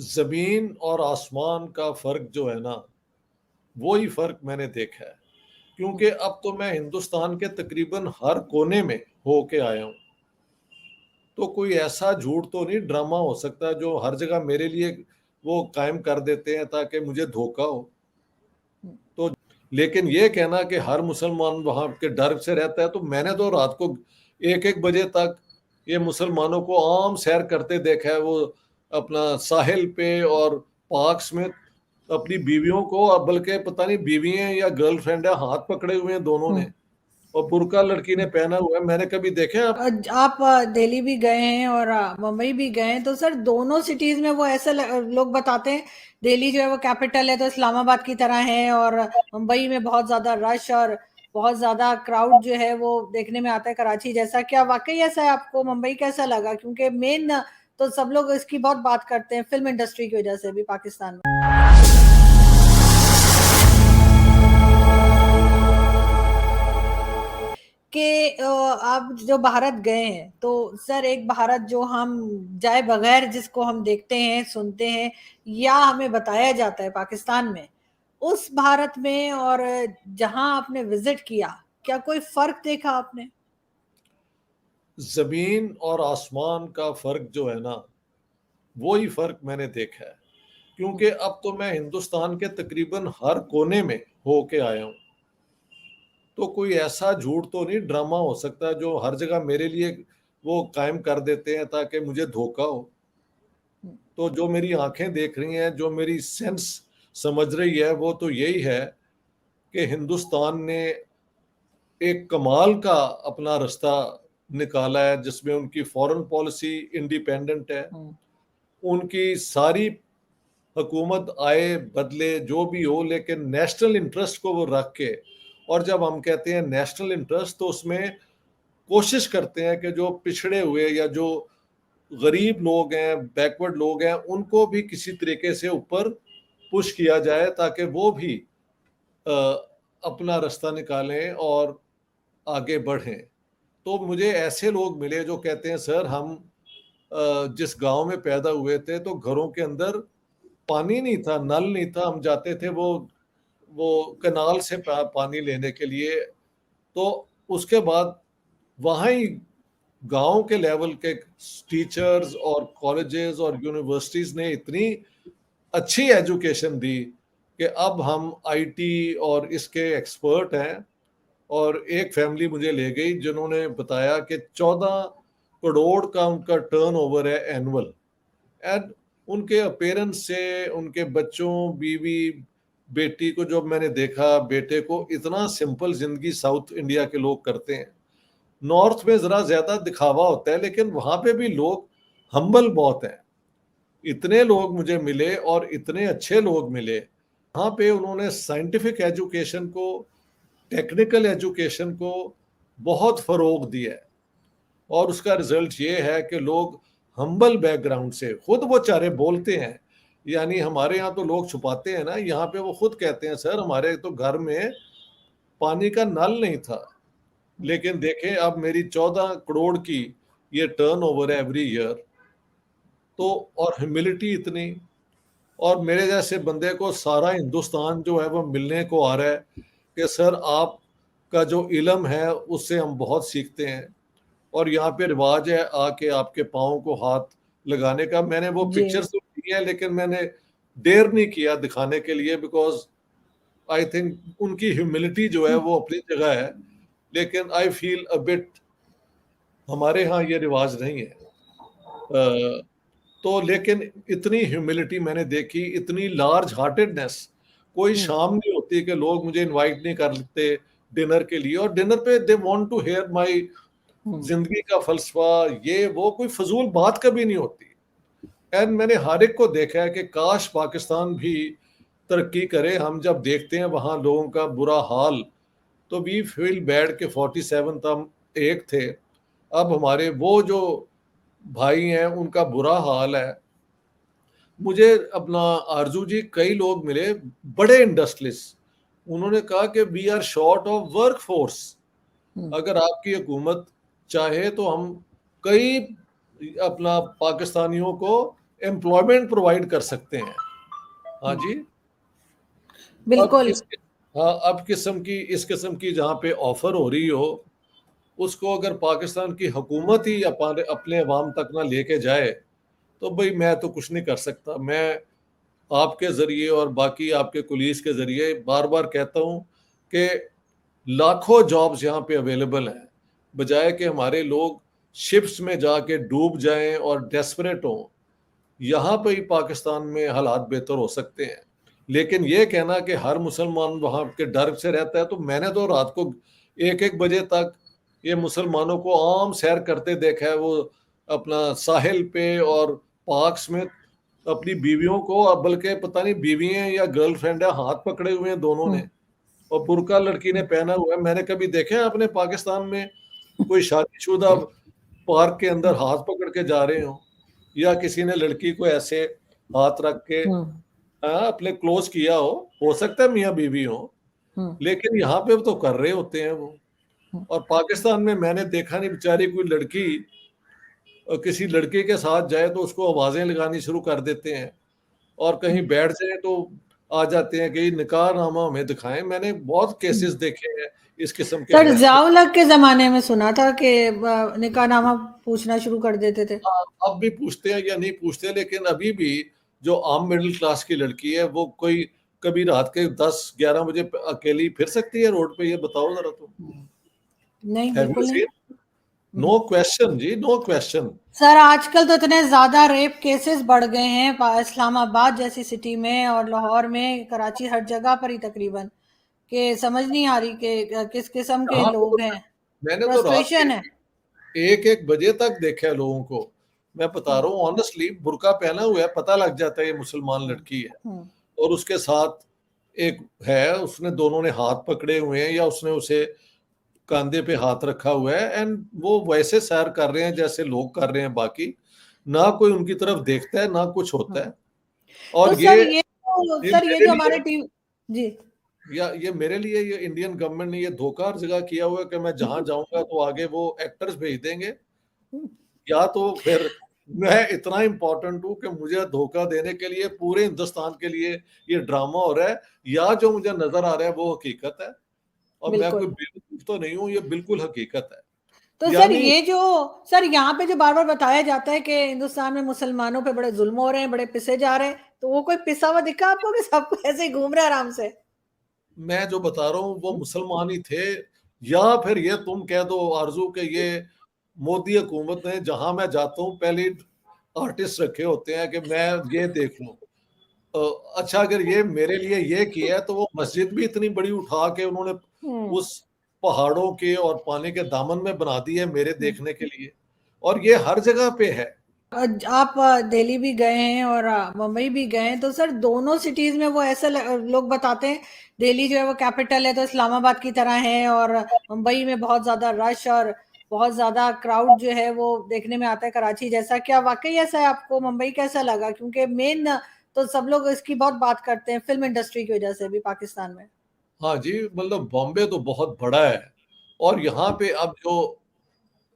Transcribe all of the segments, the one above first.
जमीन और आसमान का फर्क जो है ना, वो ही फर्क मैंने देखा है। क्योंकि अब तो मैं हिंदुस्तान के तकरीबन हर कोने में होके आया हूँ। तो कोई ऐसा झूठ तो नहीं, ड्रामा हो सकता जो हर जगह मेरे लिए वो कायम कर देते हैं ताकि मुझे धोखा हो। तो लेकिन ये कहना कि हर मुसलमान वहां के डर से रहता है, तो मैंने तो रात को 1-1 बजे तक ये मुसलमानों को आम सैर करते देखा है। वो अपना साहिल पे और पार्क्स में अपनी बीवियों को, अब बल्कि पता नहीं बीवी हैं या गर्लफ्रेंड है, हाथ पकड़े हुए हैं दोनों ने, और बुर्का लड़की ने पहना हुआ है। मैंने कभी देखे आप? आप दिल्ली भी गए हैं और मुंबई भी गए हैं, तो सर दोनों सिटीज में वो ऐसा लोग बताते हैं, दिल्ली जो है वो कैपिटल है तो इस्लामाबाद की तरह है, और मुंबई में बहुत ज्यादा रश और बहुत ज्यादा क्राउड जो है वो देखने में आता है कराची जैसा। क्या वाकई ऐसा है? आपको मुंबई कैसा लगा? क्योंकि मेन तो सब लोग इसकी बहुत बात करते हैं फिल्म इंडस्ट्री की वजह से भी पाकिस्तान में। कि आप जो भारत गए हैं, तो सर एक भारत जो हम जाए बगैर जिसको हम देखते हैं सुनते हैं या हमें बताया जाता है पाकिस्तान में, उस भारत में और जहां आपने विजिट किया, क्या कोई फर्क देखा आपने? जमीन और आसमान का फर्क जो है ना, वो ही फर्क मैंने देखा है। क्योंकि अब तो मैं हिंदुस्तान के तकरीबन हर कोने में होके आया हूँ। तो कोई ऐसा झूठ तो नहीं, ड्रामा हो सकता जो हर जगह मेरे लिए वो कायम कर देते हैं ताकि मुझे धोखा हो। तो जो मेरी आंखें देख रही हैं, जो मेरी सेंस समझ रही है, वो तो यही है कि हिंदुस्तान ने एक कमाल का अपना रास्ता निकाला है, जिसमें उनकी फॉरेन पॉलिसी इंडिपेंडेंट है। उनकी सारी हुकूमत आए बदले जो भी हो, लेकिन नेशनल इंटरेस्ट को वो रख के, और जब हम कहते हैं नेशनल इंटरेस्ट तो उसमें कोशिश करते हैं कि जो पिछड़े हुए या जो गरीब लोग हैं, बैकवर्ड लोग हैं, उनको भी किसी तरीके से ऊपर पुश किया जाए ताकि वो भी अ, अपना रास्ता निकालें और आगे बढ़ें। तो मुझे ऐसे लोग मिले जो कहते हैं सर हम जिस गांव में पैदा हुए थे तो घरों के अंदर पानी नहीं था, नल नहीं था, हम जाते थे वो कनाल से पानी लेने के लिए। तो उसके बाद वहाँ ही गांव के लेवल के टीचर्स और कॉलेजेस और यूनिवर्सिटीज ने इतनी अच्छी एजुकेशन दी कि अब हम आईटी और इसके एक्सपर्ट हैं। और एक फैमिली मुझे ले गई जिन्होंने बताया कि 14 करोड़ का उनका टर्नओवर है एनुअल। एंड उनके अपेरेंस से, उनके बच्चों, बीवी, बेटी को जब मैंने देखा, बेटे को, इतना सिंपल जिंदगी साउथ इंडिया के लोग करते हैं। नॉर्थ में जरा ज्यादा दिखावा होता है, लेकिन वहां पे भी लोग हम्बल बहुत हैं। इतने लोग मुझे मिले और इतने अच्छे लोग मिले। वहां पे उन्होंने साइंटिफिक एजुकेशन को, टेक्निकल एजुकेशन को बहुत फरोग दिया है। और उसका रिजल्ट ये है कि लोग हम्बल बैकग्राउंड से खुद वो चारे बोलते हैं। यानी हमारे यहाँ तो लोग छुपाते हैं ना, यहाँ पे वो खुद कहते हैं सर हमारे तो घर में पानी का नल नहीं था, लेकिन देखें अब मेरी 14 करोड़ की ये टर्नओवर है एवरी ईयर। तो और ह्यूमिलिटी इतनी, और मेरे जैसे बंदे को सारा हिंदुस्तान जो है वो मिलने को आ रहा है कि सर आपका जो इल्म है उससे हम बहुत सीखते हैं। और यहाँ पे रिवाज है आके आपके पाँव को हाथ लगाने का। मैंने वो जी। पिक्चर्स तो ली है, लेकिन मैंने डेयर नहीं किया दिखाने के लिए, बिकॉज आई थिंक उनकी ह्यूमिलिटी जो है वो अपनी जगह है। लेकिन आई फील अ बिट, हमारे यहाँ ये रिवाज नहीं है। तो लेकिन इतनी ह्यूमिलिटी मैंने देखी, इतनी लार्ज हार्टेडनेस। कोई शाम नहीं होती कि लोग मुझे इनवाइट नहीं कर लेते डिनर के लिए, और डिनर पे they want to hear my जिंदगी का फलसफा, ये वो कोई फजूल बात कभी नहीं होती। एंड मैंने हर एक को देखा है कि काश पाकिस्तान भी तरक्की करे। हम जब देखते हैं वहाँ लोगों का बुरा हाल, तो वी फील बैड के 47 हम एक थे, अब हमारे वो जो भाई हैं उनका बुरा हाल है। मुझे अपना आरजू जी कई लोग मिले, बड़े इंडस्ट्रियलिस्ट। उन्होंने कहा कि we are short of workforce. अगर आपकी हुकूमत चाहे तो हम कई अपना पाकिस्तानियों को एम्प्लॉयमेंट प्रोवाइड कर सकते हैं। हाँ जी। अब बिल्कुल। इस हाँ, अब इस किस्म की जहाँ पे ऑफर हो रही हो, उसको अगर पाकिस्तान की हुकूमत ही अपने अवाम तक ना लेके जाए, तो भाई मैं तो कुछ नहीं कर सकता। मैं आपके ज़रिए और बाकी आपके कुलीस के ज़रिए बार बार कहता हूँ कि लाखों जॉब्स यहाँ पे अवेलेबल हैं, बजाय कि हमारे लोग शिप्स में जाके डूब जाएं और डेस्परेट हों। यहाँ पे ही पाकिस्तान में हालात बेहतर हो सकते हैं। लेकिन ये कहना कि हर मुसलमान वहाँ के डर से रहता है, तो मैंने तो रात को 1-1 बजे तक ये मुसलमानों को आम सैर करते देखा है। वो अपना साहिल पे और पार्क्स में अपनी बीवियों को, अब बल्कि पता नहीं बीवी हैं या गर्लफ्रेंड है, हाथ पकड़े हुए हैं दोनों ने, और बुर्का लड़की ने पहना हुआ है। मैंने कभी देखा है अपने पाकिस्तान में कोई शादीशुदा पार्क के अंदर हाथ पकड़ के जा रहे हो, या किसी ने लड़की को ऐसे हाथ रख के अपने क्लोज किया हो सकता है मियाँ बीवी हो, लेकिन यहाँ पे तो कर रहे होते हैं वो। और पाकिस्तान में मैंने देखा नहीं, बेचारी कोई लड़की किसी लड़के के साथ जाए तो उसको आवाजें लगानी शुरू कर देते हैं, और कहीं बैठ जाए तो आ जाते हैं कि निकाहनामा हमें दिखाएं। मैंने बहुत केसेस देखे हैं इस किस्म के सर हरेसमेंट। जियाउल हक के जमाने में सुना था कि निकाहनामा पूछना शुरू कर देते थे। अब भी पूछते हैं या नहीं पूछते, लेकिन अभी भी जो आम मिडिल क्लास की लड़की है, वो कोई कभी रात के 10-11 बजे अकेली फिर सकती है रोड पे? ये बताओ जरा तुम। नहीं, हैव यू बिल्कुल नहीं। सीन? नो क्वेश्चन जी, नो क्वेश्चन। सर आजकल तो इतने ज्यादा रेप केसेस बढ़ गए हैं इस्लामाबाद जैसी सिटी में और लाहौर में, कराची, हर जगह पर ही तकरीबन, कि समझ नहीं आ रही कि किस किस्म के यहाँ पे तो लोग हैं। मैंने तो रात के फ्रस्ट्रेशन है। 1-1 बजे तक देखा है लोगों को। मैं बता रहा हूँ ऑनेस्टली, बुर्का पहना हुआ है, पता लग जाता है ये मुसलमान लड़की है। और उसके साथ एक है, उसने, दोनों ने हाथ पकड़े हुए हैं, या उसने उसे कंधे पे हाथ रखा हुआ है, एंड वो वैसे सैर कर रहे हैं जैसे लोग कर रहे हैं बाकी। ना कोई उनकी तरफ देखता है, ना कुछ होता है। तो और ये सर ये मेरे जो लिए हमारे टीम। जी। ये मेरे लिए, ये इंडियन गवर्नमेंट ने ये धोखा हर जगह किया हुआ है कि मैं जहां जाऊंगा तो आगे वो एक्टर्स भेज देंगे, या तो फिर मैं इतना इम्पोर्टेंट हूँ कि मुझे धोखा देने के लिए पूरे हिंदुस्तान के लिए ये ड्रामा हो रहा है, या जो मुझे नजर आ रहा है वो हकीकत है। और मैं कोई बिल्कुल। बेवकूफ तो नहीं हूँ, ये बिल्कुल हकीकत है। तो सर यानी ये जो, सर यहाँ पे जो बार बार बताया जाता है कि हिंदुस्तान में मुसलमानों पे बड़े जुल्म हो रहे हैं, बड़े पिसे जा रहे हैं, तो वो कोई पिसा हुआ दिखा आपको कि सब ऐसे ही घूम रहे हैं आराम से? मैं जो बता रहा हूँ वो मुसलमान ही थे, या फिर ये तुम कह दो आरजू के ये मोदी हुकूमत ने जहां मैं जाता हूँ पहले आर्टिस्ट रखे होते हैं कि मैं ये देख लूं। अच्छा, अगर ये मेरे लिए ये किया है, तो वो मस्जिद भी इतनी बड़ी उठा के उन्होंने हम्म। उस पहाड़ों के और पानी के दामन में बना दी है मेरे देखने के लिए, और ये हर जगह पे है। आप दिल्ली भी गए हैं और मुंबई भी गए हैं, तो सर दोनों सिटीज में वो ऐसा लोग बताते हैं, दिल्ली जो है वो कैपिटल है तो इस्लामाबाद की तरह है, और मुंबई में बहुत ज्यादा रश और बहुत ज्यादा क्राउड जो है वो देखने में आता है कराची जैसा। क्या वाकई ऐसा है? आपको मुंबई कैसा लगा? क्योंकि मेन तो सब लोग इसकी बहुत बात करते हैं फिल्म इंडस्ट्री की वजह से भी पाकिस्तान में। हाँ जी, मतलब बॉम्बे तो बहुत बड़ा है, और यहाँ पे अब जो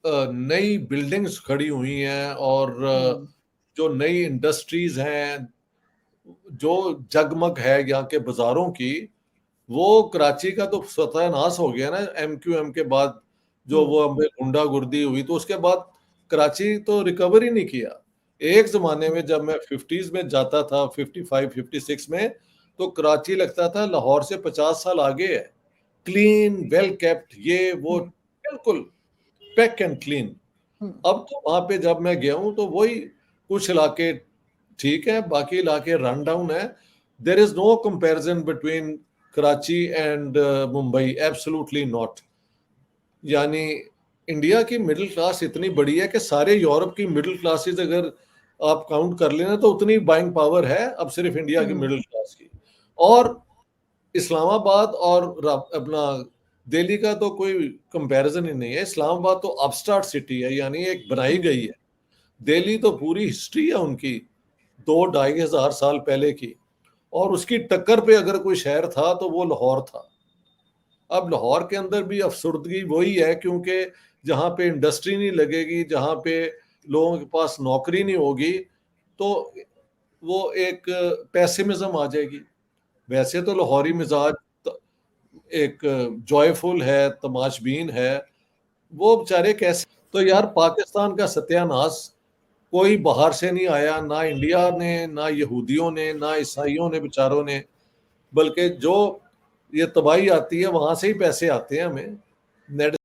नई बिल्डिंग्स खड़ी हुई हैं, और हम्म। जो नई इंडस्ट्रीज हैं, जो जगमग है यहाँ के बाजारों की, वो कराची का तो सत्यानाश हो गया ना MQM के बाद। जो हम्म। वो हमें गुंडागर्दी हुई, तो उसके बाद कराची तो रिकवर ही नहीं किया। एक जमाने में जब मैं 50s में जाता था, 55-56 में, तो कराची लगता था लाहौर से 50 साल आगे है। क्लीन, वेल केप्ट, ये वो, हम्म। बिल्कुल पैक एंड क्लीन। हम्म। अब तो वहां पे जब मैं गया हूं तो वही कुछ इलाके ठीक है, बाकी इलाके रन डाउन है। There is no comparison between Karachi and Mumbai, absolutely not. यानी इंडिया की मिडिल क्लास इतनी बड़ी है कि सारे यूरोप की मिडिल क्लासेस अगर आप काउंट कर लेना, तो उतनी बाइंग पावर है अब सिर्फ इंडिया की हम्म। मिडिल क्लास की। और इस्लामाबाद और अपना दिल्ली का तो कोई कंपैरिजन ही नहीं है। इस्लामाबाद तो अपस्टार्ट सिटी है, यानी एक बनाई गई हम्म। है। दिल्ली तो पूरी हिस्ट्री है उनकी 2-2.5 हजार साल पहले की, और उसकी टक्कर पे अगर कोई शहर था तो वो लाहौर था। अब लाहौर के अंदर भी अफसुर्दगी वही है, क्योंकि जहाँ पे इंडस्ट्री नहीं लगेगी, जहाँ पे लोगों के पास नौकरी नहीं होगी, तो वो एक पेसिमिज्म आ जाएगी। वैसे तो लाहौरी मिजाज एक जॉयफुल है, तमाशबीन है, वो बेचारे कैसे, तो यार पाकिस्तान का सत्यानाश कोई बाहर से नहीं आया, ना इंडिया ने, ना यहूदियों ने, ना ईसाइयों ने बेचारों ने, बल्कि जो ये तबाही आती है वहां से ही पैसे आते हैं हमें। नेट